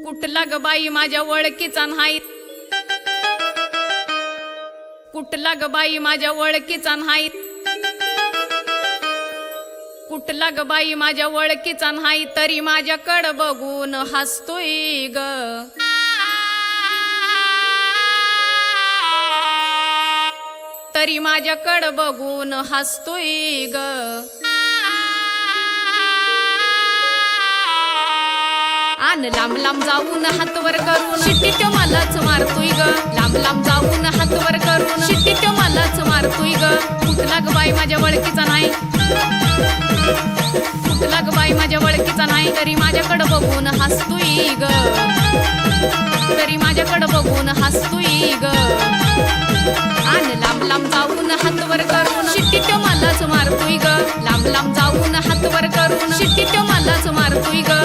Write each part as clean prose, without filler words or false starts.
कुठला ग बाई माझ्या ओळखीचा नाही, कुठला ग बाई माझ्या ओळखीचा नाही, कुठला ग बाई माझ्या ओळखीचा नाही, तरी माझ्याकडं बघून हसतोय ग. तरी माझ्याकडं बघून हसतोय ग. आन लांब लांब जाऊन हात वर करून शिट्टी तो मलाच मारतोय ग. लांब लांब जाऊन हात वर करून शिट्टी तो मलाच मारतोय ग. कुठला ग बाई माझ्या ओळखीचा नाही, कुठला ग बाई माझ्या ओळखीचा नाही, तरी माझ्याकडं बघून हसतोय ग. तरी माझ्याकडं बघून हसतोय ग. आन लांब लांब जाऊन हात वर करून शिट्टी तो मलाच मारतोय ग. लांब लांब जाऊन हात वर करून शिट्टी तो मलाच मारतोय ग.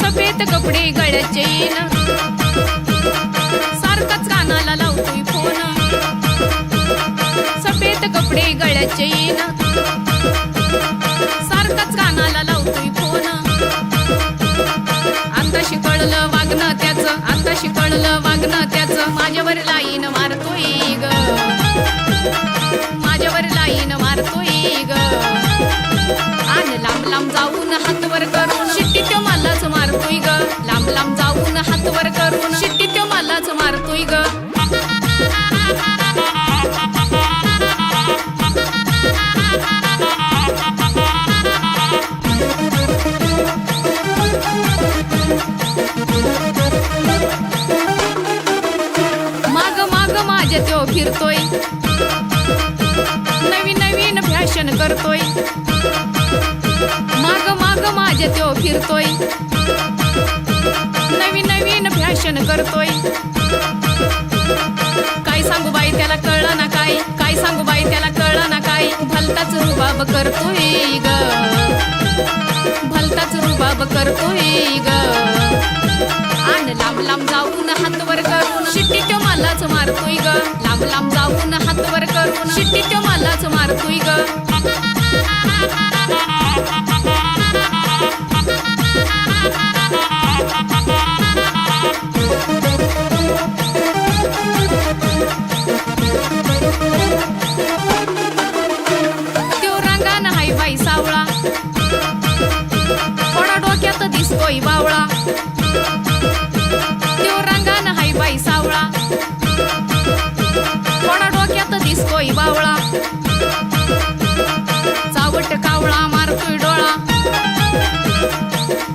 सफेद कपडे गळ्याचे येईन, सारखाच कानाला लावतोय फोन. सफेद कपडे गळ्याचे येईन, सारखाच कानाला लावतोय फोन. आताशी कळलं वागणं त्याचं, आताशी कळलं वागणं त्याचं, माझ्यावर लाईन मारतोय ग. माझ्यावर लाईन मारतोय ग. आन लांब लांब जाऊन हात वर करून शिट्टी तो मलाच मारतोय ग. लांब लांब जाऊन हात वर करून शिट्टी तो मलाच मारतोय ग. माग माग माझ्या त्यो फिरतोय, नवीन नवीन फॅशन करतोय. माग माग माझ्या त्यो फिरतोय, नवीन नवीन फॅशन करतोय. काय सांगू बाई त्याला कळलं ना काय, काय सांगू बाई त्याला कळलं ना काय, भलताच रुबाब करतोय ग. भलताच रुबाब करतोय ग. आन लांब लांब जाऊन हात वर करून शिट्टी तो मलाच मारतोय ग. लांब लांब जाऊन हात वर करून शिट्टी तो मलाच मारतोय ग. त्यो रंगान हाय बाई सावळा, थोडा डोक्यात दिसतोय बावळा. त्यो रंगान हाय बाई सावळा, थोडा डोक्यात दिसतोय बावळा. चावट कावळा मारतोय डोळा,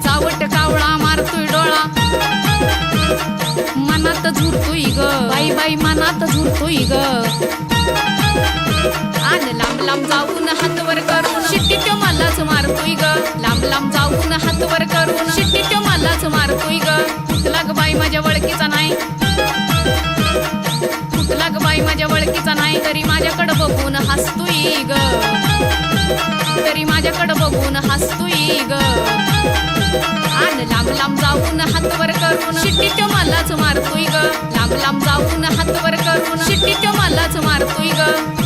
चावट कावळा मारतोय डोळा. मनात झुरतोय ग बाई बाई, मनात झुरतोय ग. आन लांब लांब जाऊन हात वर करून शिट्टी तो मलाच मारतोय ग. लांब लांब जाऊन हात वर करून शिट्टी तो मलाच मारतोय ग. कुठला ग बाई माझ्या ओळखीचा नाही, कुठला ग बाई माझ्या ओळखीचा नाही, तरी माझ्याकडं बघून हसतोय ग. तरी माझ्याकडं बघून हसतोय ग. आन लांब लांब जाऊन हात वर करून शिट्टी तो मलाच मारतोय ग. लांब लांब जाऊन हात वर करून शिट्टी तो मलाच मारतोय ग.